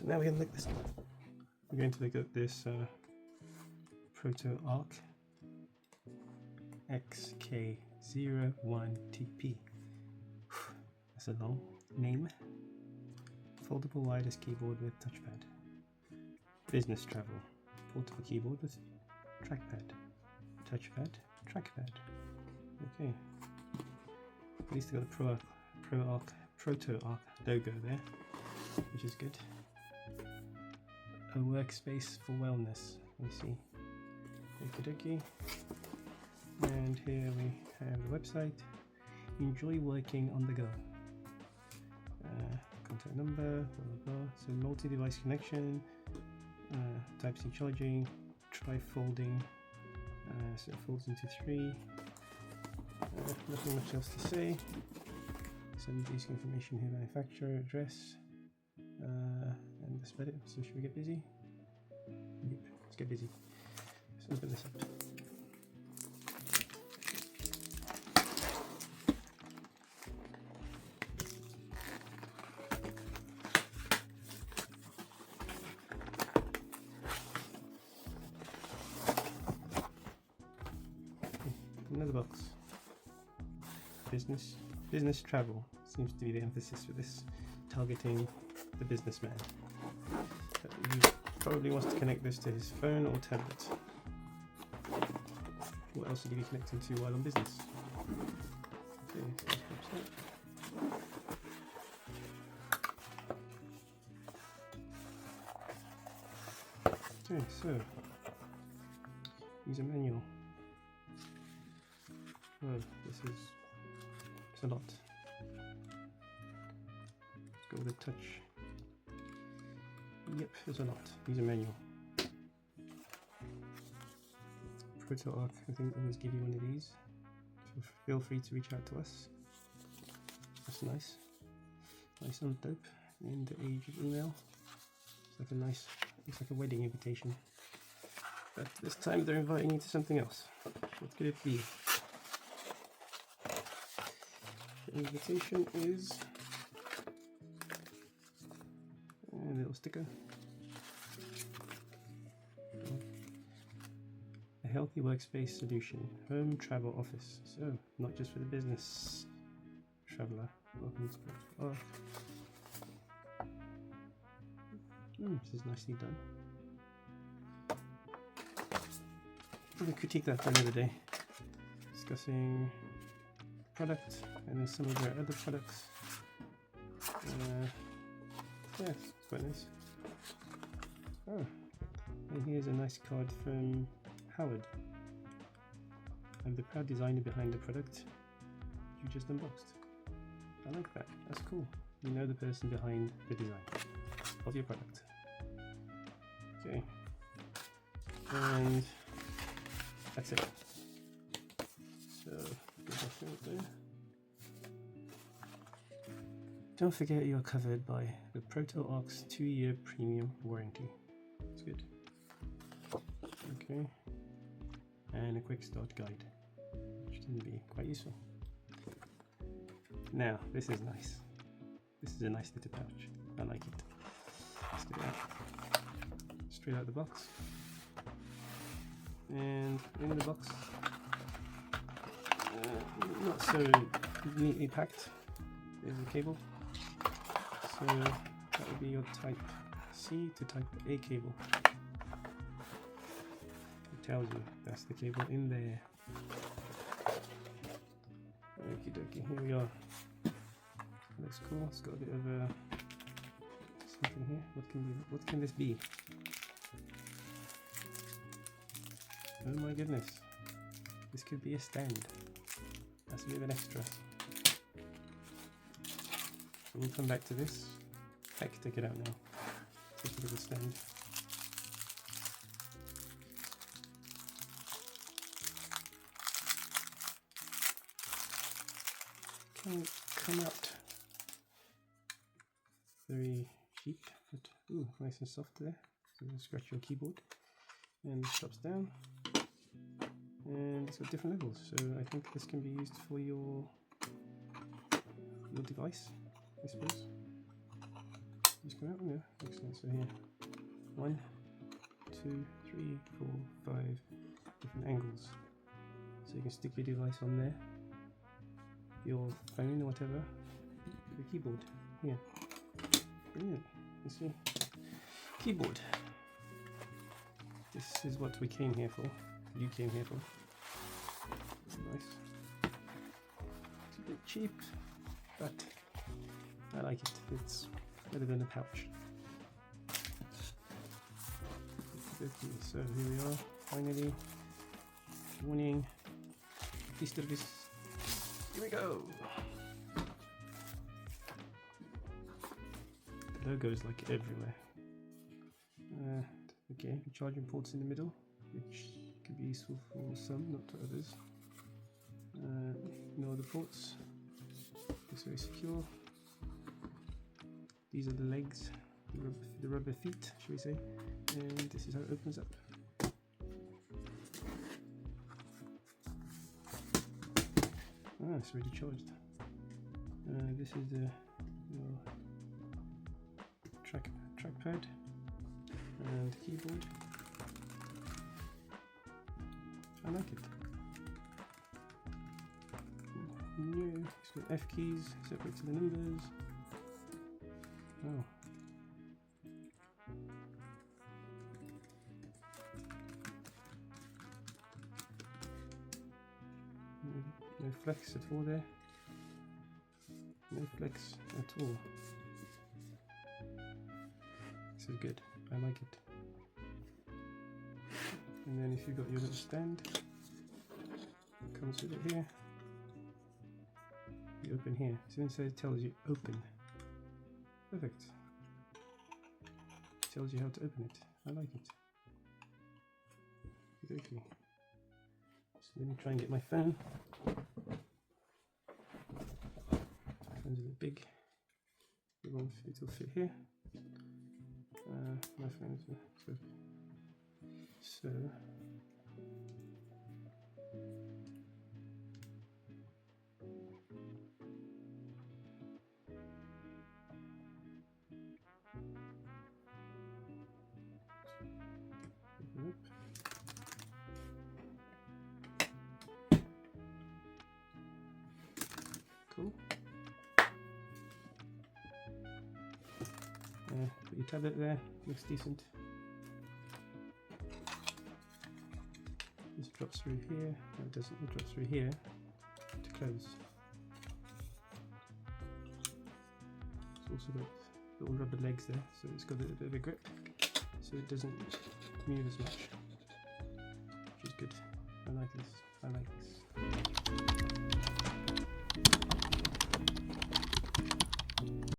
So now we're going to look at this. We're going to look at this ProtoArc XK01TP. That's a long name. Foldable wireless keyboard with touchpad. Business travel. Portable keyboard with trackpad. Touchpad. Trackpad. Okay. At least they've got the ProtoArc logo there, which is good. A workspace for wellness. Let me see. Okie dokie. And here we have the website. Enjoy working on the go. Contact number, blah blah blah. So multi-device connection, Type-C charging, tri-folding. So it folds into 3. Nothing much else to say. Some basic information here: manufacturer, address, and that's about it. So should we get busy? Yep, let's get busy. Let's open this up. Another box. Business travel seems to be the emphasis for this, targeting the businessman. He probably wants to connect this to his phone or tablet. What else would he be connecting to while on business? Okay, so this pops up. Okay, so user manual. Well, it's a lot. Let's go with a touch. Yep, there's a lot. User manual. ProtoArc, I think, always give you one of these. So feel free to reach out to us. That's nice. Nice envelope in the age of email. It's like a nice, looks like a wedding invitation. But this time they're inviting you to something else. What could it be? The invitation is a little sticker. A healthy workspace solution, home travel office. So not just for the business traveler. Welcome to ProtoArc. This is nicely done. Probably critique that for another day. Discussing product and then some of their other products. Yeah, it's quite nice. Oh, and here's a nice card from Howard. I'm the proud designer behind the product you just unboxed. I like that. That's cool. You know the person behind the design of your product. Okay. And that's it. So don't forget you're covered by the ProtoArc's 2-year premium warranty. That's good. Okay. And a quick start guide, which can be quite useful. Now, this is nice. This is a nice little pouch. I like it. Let's get it out. Straight out the box. And in the box, not so neatly packed, is the cable. So that would be your Type-C to Type-A cable. It tells you that's the cable in there. Okie dokie, here we are. Looks cool. It's got a bit of something here. What can this be? Oh my goodness. This could be a stand. That's a bit of an extra. So we'll come back to this. Heck, take it out now. Take it as a stand. Can come out very cheap, but ooh, nice and soft there. So you scratch your keyboard, and this drops down. And it's got different levels, so I think this can be used for your device, I suppose. Just come out? Yeah, excellent. So here, 1, 2, 3, 4, 5 different angles. So you can stick your device on there, your phone or whatever, the keyboard. Here. Brilliant. You see? Keyboard. This is what we came here for. You came here for. Nice. It's a bit cheap, but I like it. It's better than a pouch. Okay, so here we are, finally. Warning. Piece of this. Here we go. The logo is like everywhere. Okay, charging ports in the middle, which could be useful for some, not for others. No other ports. It's very secure. These are the legs, the rubber feet, shall we say, and this is how it opens up. Ah, it's already charged. This is the trackpad and keyboard. I like it. Yeah, it's got F keys separate to the numbers. Oh. No flex at all there. No flex at all. This is good. I like it. And then if you've got your little stand, it comes with it here. You open here. So inside it tells you open. Perfect. It tells you how to open it. I like it. Okay. So let me try and get my fan. My fan's a bit big. It will fit here. My fan is so. Cool. Put your tablet there, looks decent. This drops through here. No, it doesn't. It drops through here to close. It's also got little rubber legs there, so it's got a bit of a grip, so it doesn't move as much, which is good. I like this. I like this.